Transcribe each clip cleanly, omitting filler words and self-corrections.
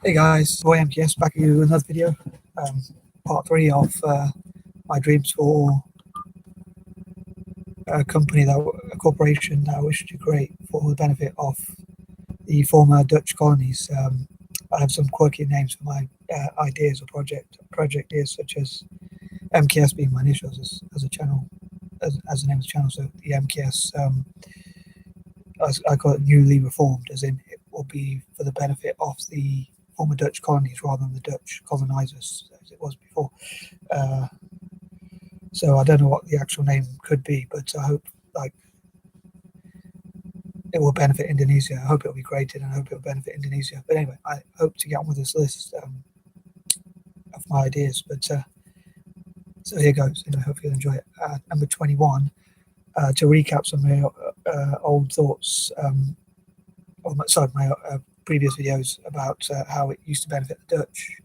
Hey guys, boy M.K.S back with you with another video, part 3 of my dreams for a corporation that I wish to create for the benefit of the former Dutch colonies. I have some quirky names for my ideas or project ideas, such as M.K.S being my initials as a channel, as the name of the channel. So the M.K.S, I call it newly reformed, as in it will be for the benefit of the former Dutch colonies rather than the Dutch colonizers as it was before. So I don't know what the actual name could be, but I hope it will benefit Indonesia. I hope it will be created, and I hope it will benefit Indonesia. But anyway, I hope to get on with this list of my ideas. But so here goes, and I hope you'll enjoy it. Number 21. To recap some of my old thoughts, my previous videos about how it used to benefit the Dutch,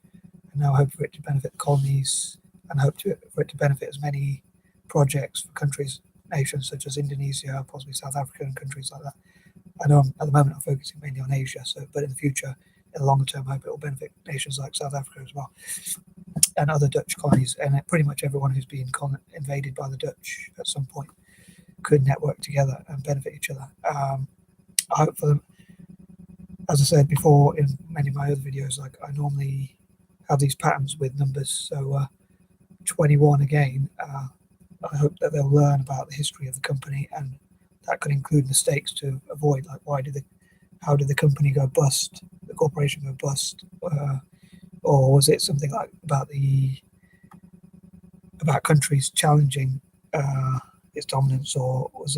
and now I hope for it to benefit the colonies, and I hope for it to benefit as many projects for countries, nations such as Indonesia, possibly South Africa, and countries like that. I know at the moment I'm focusing mainly on Asia, but in the future, in the longer term, I hope it will benefit nations like South Africa as well, and other Dutch colonies, and pretty much everyone who's been invaded by the Dutch at some point could network together and benefit each other. I hope for them, as I said before in many of my other videos, like I normally have these patterns with numbers. So 21 again, I hope that they'll learn about the history of the company, and that could include mistakes to avoid, like how did the company go bust, the corporation go bust, or was it something like about countries challenging its dominance, or was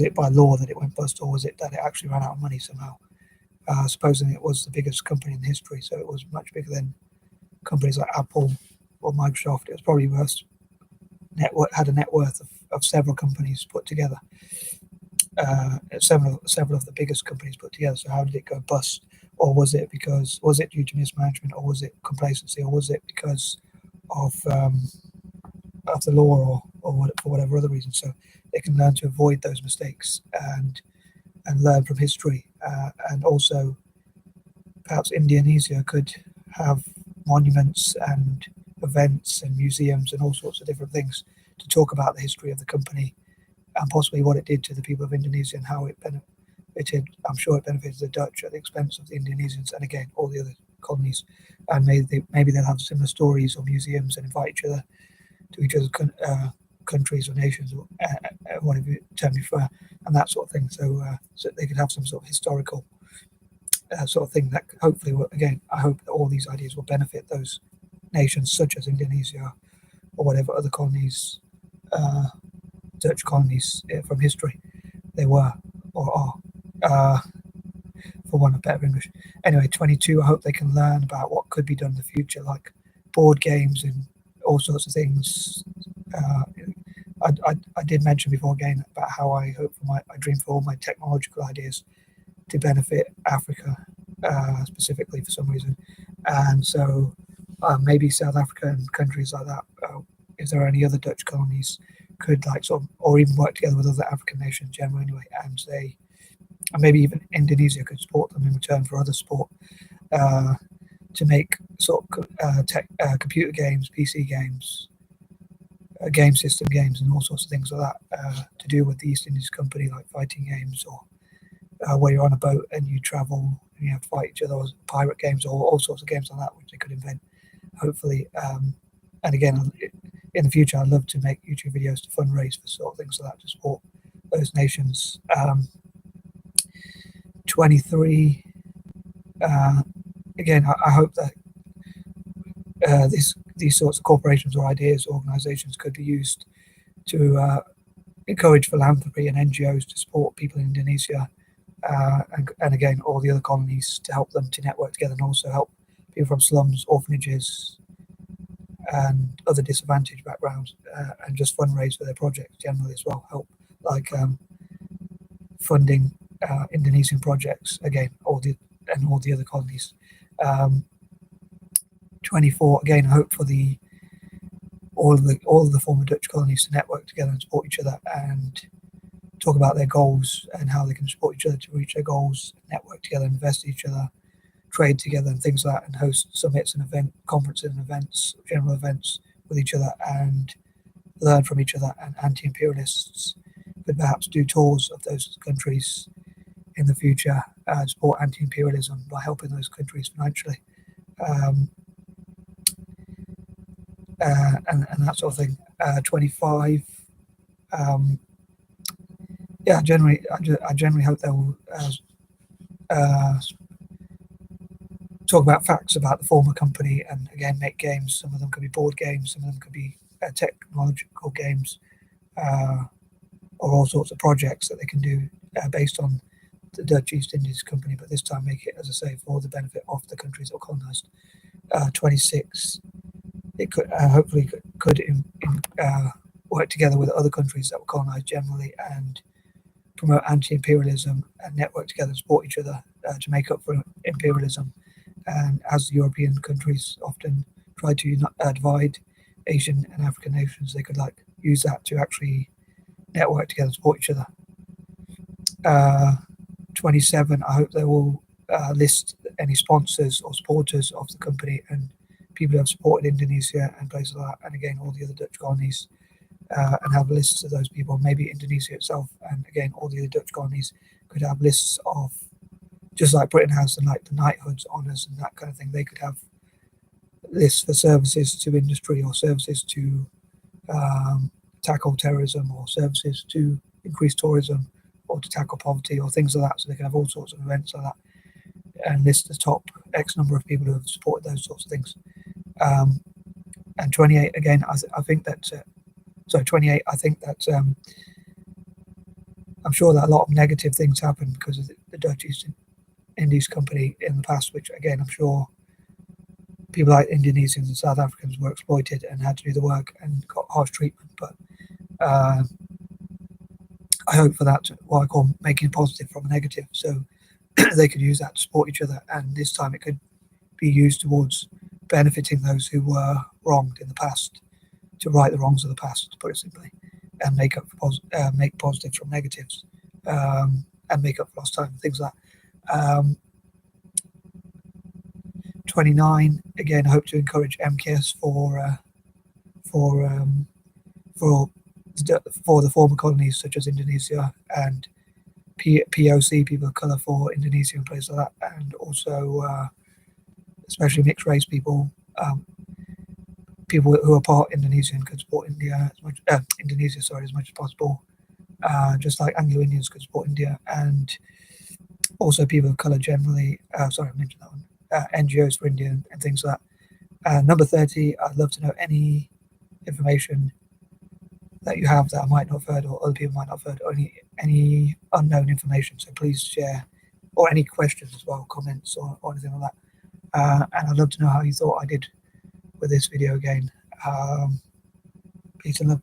it by law that it went bust, or was it that it actually ran out of money somehow? Supposing it was the biggest company in history, so it was much bigger than companies like Apple or Microsoft. It was probably had a net worth of several companies put together, several of the biggest companies put together. So how did it go bust? Or was it due to mismanagement, or was it complacency, or was it because of the law, or for whatever other reason? So they can learn to avoid those mistakes and learn from history, and also perhaps Indonesia could have monuments and events and museums and all sorts of different things to talk about the history of the company, and possibly what it did to the people of Indonesia and how it benefited. I'm sure it benefited the Dutch at the expense of the Indonesians, and again all the other colonies. And maybe they'll have similar stories or museums and invite each other to each other's countries or nations, or whatever term you prefer, and that sort of thing. So they could have some sort of historical sort of thing that hopefully will, again, I hope that all these ideas will benefit those nations such as Indonesia or whatever other colonies, Dutch colonies from history they were or are, for want of better English. Anyway, 22, I hope they can learn about what could be done in the future, like board games and all sorts of things. I did mention before again about how I dream for all my technological ideas to benefit Africa, specifically for some reason. And so maybe South Africa and countries like that, if there are any other Dutch colonies, could or even work together with other African nations generally anyway, and maybe even Indonesia could support them in return for other support, to make computer games, PC games, game system games, and all sorts of things like that, to do with the East Indies Company, like fighting games, or where you're on a boat and you travel and you have to fight each other, or pirate games, or all sorts of games like that, which they could invent, hopefully. And again, in the future, I'd love to make YouTube videos to fundraise for sort of things like that to support those nations. 23. Again, I hope that these sorts of corporations or ideas, organizations could be used to encourage philanthropy and NGOs to support people in Indonesia, and again, all the other colonies, to help them to network together, and also help people from slums, orphanages, and other disadvantaged backgrounds, and just fundraise for their projects generally as well. Help, like funding Indonesian projects, again, all the other colonies. 24, again, I hope for all of the former Dutch colonies to network together and support each other, and talk about their goals and how they can support each other to reach their goals, network together, invest in each other, trade together and things like that, and host summits and conferences and events, general events with each other, and learn from each other. And anti-imperialists could perhaps do tours of those countries in the future, support anti-imperialism by helping those countries financially, and that sort of thing. 25. Yeah, I generally hope they will talk about facts about the former company, and again make games. Some of them could be board games, some of them could be technological games, or all sorts of projects that they can do based on the Dutch East Indies Company, but this time make it, as I say, for the benefit of the countries that were colonised. 26. It could hopefully work together with other countries that were colonised generally, and promote anti-imperialism and network together, support each other to make up for imperialism. And as the European countries often try to divide Asian and African nations, they could use that to actually network together, support each other. 27. I hope they will list any sponsors or supporters of the company and people who have supported Indonesia and places like that, and again all the other Dutch colonies, and have lists of those people. Maybe Indonesia itself, and again all the other Dutch colonies could have lists of, just like Britain has, and like the knighthoods, honours, and that kind of thing. They could have lists for services to industry, or services to tackle terrorism, or services to increase tourism, or to tackle poverty, or things like that. So they can have all sorts of events like that, and list the top X number of people who have supported those sorts of things. And 28, again, I think that 28, I think that I'm sure that a lot of negative things happened because of the Dutch East Indies Company in the past, which again I'm sure people like Indonesians and South Africans were exploited and had to do the work and got harsh treatment. But I hope for that, what I call making positive from a negative, so they could use that to support each other, and this time it could be used towards benefiting those who were wronged in the past, to right the wrongs of the past, to put it simply, and make positives from negatives, and make up for lost time, things like that. 29, again, I hope to encourage M.K.S for the former colonies such as Indonesia, and POC, people of colour, for Indonesia and places like that, and also especially mixed race people, people who are part Indonesian could support Indonesia as much as possible, just like Anglo-Indians could support India, and also people of colour generally. Sorry, I mentioned that one. NGOs for India and things like that. Number 30, I'd love to know any information that you have that I might not have heard, or other people might not have heard, or any unknown information. So please share, or any questions as well, comments or anything like that. And I'd love to know how you thought I did with this video again. Peace and love.